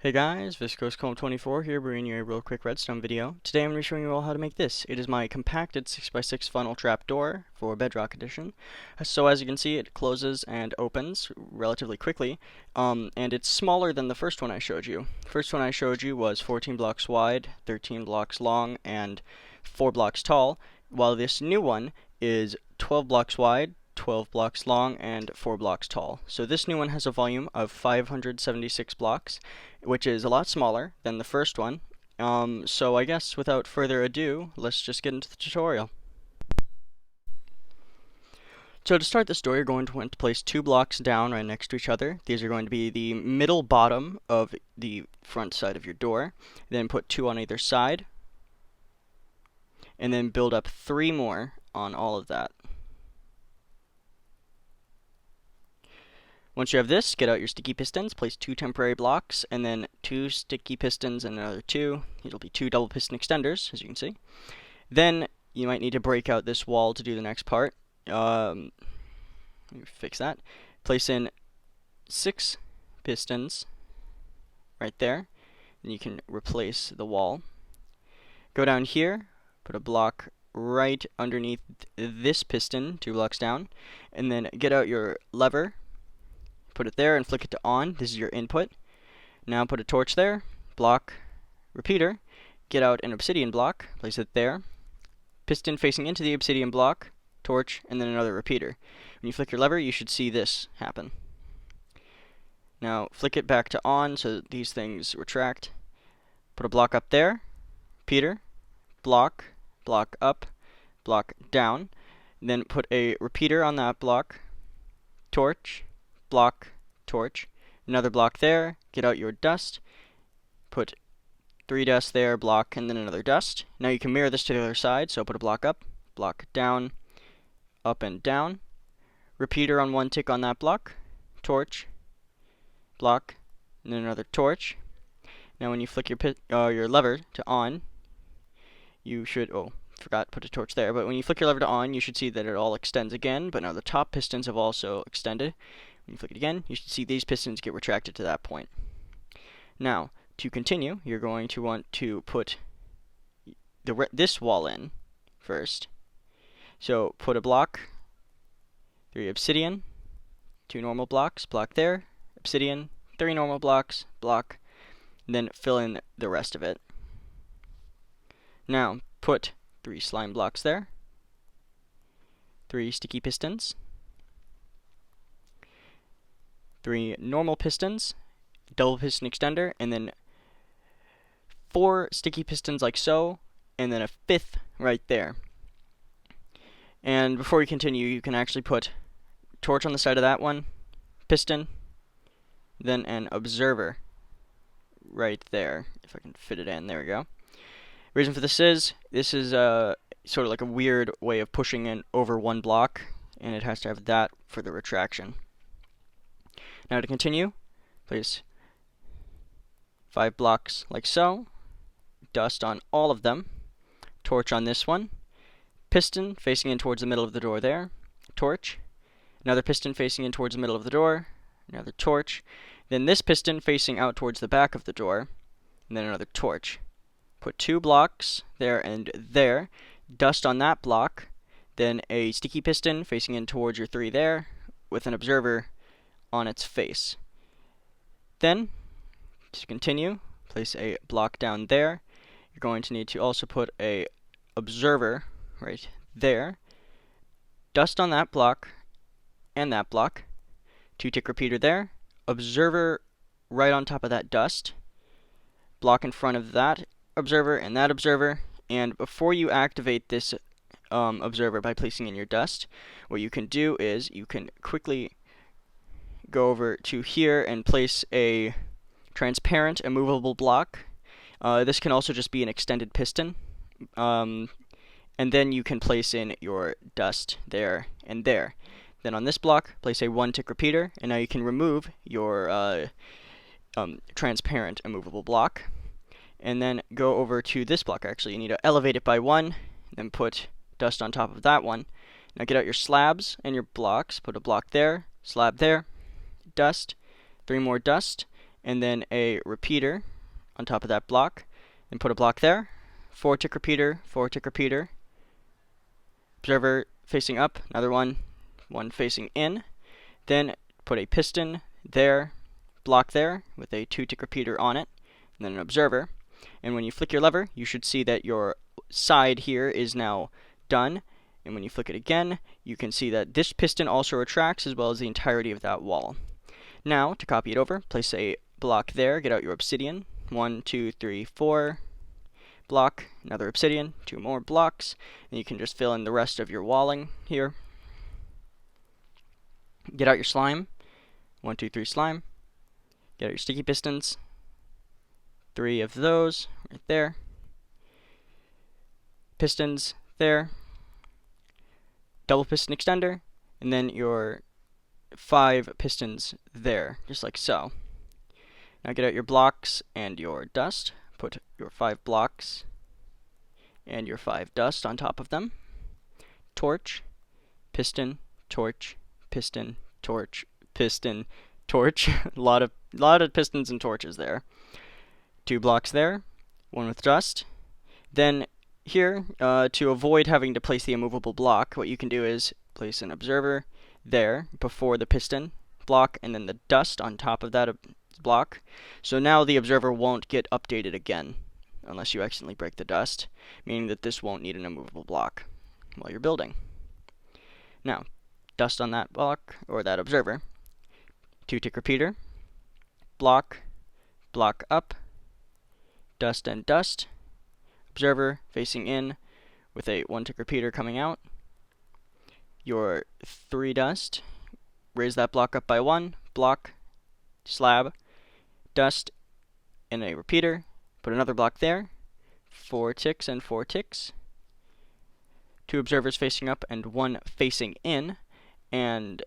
Hey guys, ViscosComb24 here, bringing you a real quick redstone video. Today I'm going to be showing you all how to make this. It is my compacted 6x6 funnel trapdoor for Bedrock Edition. So as you can see, it closes and opens relatively quickly, and it's smaller than the first one I showed you. First one I showed you was 14 blocks wide, 13 blocks long, and 4 blocks tall, while this new one is 12 blocks wide, 12 blocks long, and 4 blocks tall. So this new one has a volume of 576 blocks, which is a lot smaller than the first one. So I guess without further ado, let's just get into the tutorial. So to start this door, you're going to want to place 2 blocks down right next to each other. These are going to be the middle bottom of the front side of your door. Then put 2 on either side, and then build up 3 more on all of that. Once you have this, get out your sticky pistons, place 2 temporary blocks, and then 2 sticky pistons and another 2. It'll be 2 double piston extenders, as you can see. Then you might need to break out this wall to do the next part. Let me fix that. Place in 6 pistons right there, and you can replace the wall. Go down here, put a block right underneath this piston, 2 blocks down, and then get out your lever. Put it there and flick it to on. This is your input. Now put a torch there, block, repeater, get out an obsidian block, place it there, piston facing into the obsidian block, torch, and then another repeater. When you flick your lever, you should see this happen. Now flick it back to on so that these things retract. Put a block up there, repeater, block, block up, block down, then put a repeater on that block, torch, block, torch, another block there, get out your dust, put 3 dust there, block, and then another dust. Now you can mirror this to the other side, so put a block up down, up and down, repeater on 1 tick on that block, torch, block, and then another torch. Now when you flick your lever to on, you should, forgot to put a torch there, but when you flick your lever to on, you should see that it all extends again, but now the top pistons have also extended. When you flick it again, you should see these pistons get retracted to that point. Now, to continue, you're going to want to put this wall in first. So put a block, 3 obsidian, 2 normal blocks, block there, obsidian, 3 normal blocks, block, and then fill in the rest of it. Now, put 3 slime blocks there, 3 sticky pistons, 3 normal pistons, double piston extender, and then 4 sticky pistons like so, and then a 5th right there. And before we continue, you can actually put torch on the side of that one, piston, then an observer right there, if I can fit it in. There we go. Reason for this is sort of like a weird way of pushing in over 1 block, and it has to have that for the retraction. Now to continue, place 5 blocks like so, dust on all of them, torch on this one, piston facing in towards the middle of the door there, torch, another piston facing in towards the middle of the door, another torch, then this piston facing out towards the back of the door, and then another torch. Put 2 blocks there and there, dust on that block, then a sticky piston facing in towards your 3 there, with an observer on its face. Then, to continue, place a block down there. You're going to need to also put a observer right there, dust on that block and that block, 2 tick repeater there, observer right on top of that dust, block in front of that observer, and before you activate this observer by placing in your dust, what you can do is you can quickly go over to here and place a transparent immovable block. This can also just be an extended piston, and then you can place in your dust there and there. Then on this block, place a 1 tick repeater, and now you can remove your transparent immovable block. And then go over to this block. Actually, you need to elevate it by 1, then put dust on top of that one. Now get out your slabs and your blocks. Put a block there, slab there, dust, 3 more dust, and then a repeater on top of that block, and put a block there. 4-tick repeater, 4-tick repeater. Observer facing up, another one facing in. Then put a piston there, block there with a 2-tick repeater on it, and then an observer. And when you flick your lever, you should see that your side here is now done. And when you flick it again, you can see that this piston also retracts as well as the entirety of that wall. Now, to copy it over, place a block there, get out your obsidian. 1, 2, 3, 4. Block, another obsidian, 2 more blocks, and you can just fill in the rest of your walling here. Get out your slime. 1, 2, 3 slime. Get out your sticky pistons. 3 of those right there. Pistons there. Double piston extender, and then your 5 pistons there, just like so. Now get out your blocks and your dust. Put your 5 blocks and your 5 dust on top of them. Torch, piston, torch, piston, torch, piston, torch. a lot of pistons and torches there. 2 blocks there, 1 with dust. Then here, to avoid having to place the immovable block, what you can do is place an observer there before the piston block, and then the dust on top of that block. So now the observer won't get updated again unless you accidentally break the dust, meaning that this won't need an immovable block while you're building. Now, dust on that block, or that observer. 2-tick repeater, block, block up, dust and dust, observer facing in with a 1-tick repeater coming out. Your 3 dust, raise that block up by 1, block, slab, dust, and a repeater. Put another block there. 4 ticks and 4 ticks. 2 observers facing up and 1 facing in. And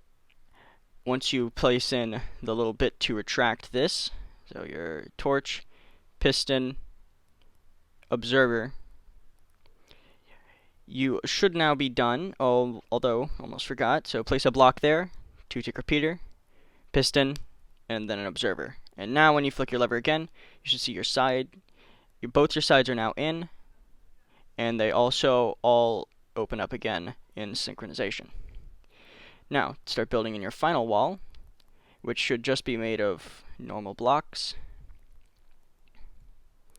once you place in the little bit to retract this, so your torch, piston, observer, you should now be done, although almost forgot. So place a block there, 2-tick repeater, piston, and then an observer. And now when you flick your lever again, you should see your side. Both your sides are now in, and they also all open up again in synchronization. Now, start building in your final wall, which should just be made of normal blocks.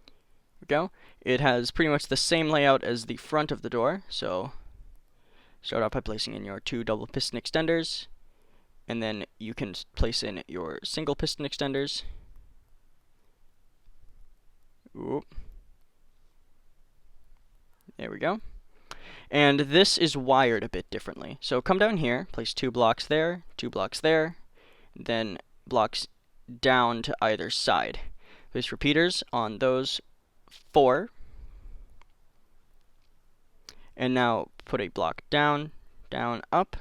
There we go. It has pretty much the same layout as the front of the door, so start off by placing in your 2 double piston extenders, and then you can place in your single piston extenders. Oop. There we go. And this is wired a bit differently. So come down here, place 2 blocks there, 2 blocks there, then blocks down to either side. Place repeaters on those 4. And now put a block down, down, up,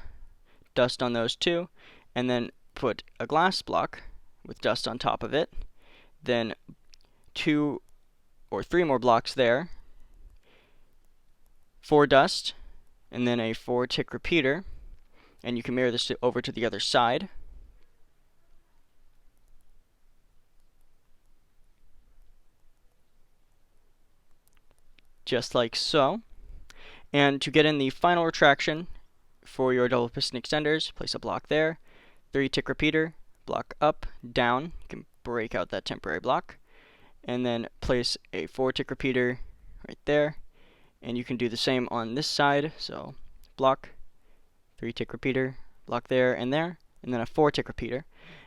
dust on those 2, and then put a glass block with dust on top of it. Then 2 or 3 more blocks there, 4 dust, and then a 4-tick repeater, and you can mirror this over to the other side. Just like so. And to get in the final retraction for your double piston extenders, place a block there, 3-tick repeater, block up, down, you can break out that temporary block, and then place a 4-tick repeater right there. And you can do the same on this side, so block, 3-tick repeater, block there, and then a 4-tick repeater.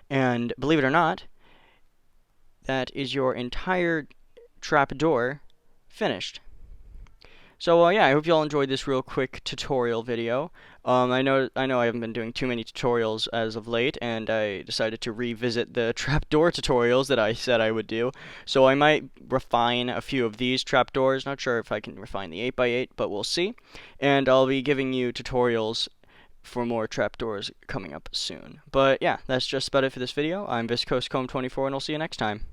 And believe it or not, that is your entire trapdoor finished. So yeah, I hope you all enjoyed this real quick tutorial video. I know I haven't been doing too many tutorials as of late, and I decided to revisit the trapdoor tutorials that I said I would do. So I might refine a few of these trapdoors. Not sure if I can refine the 8x8, but we'll see. And I'll be giving you tutorials for more trapdoors coming up soon. But yeah, that's just about it for this video. I'm ViscoseComb24, and I'll see you next time.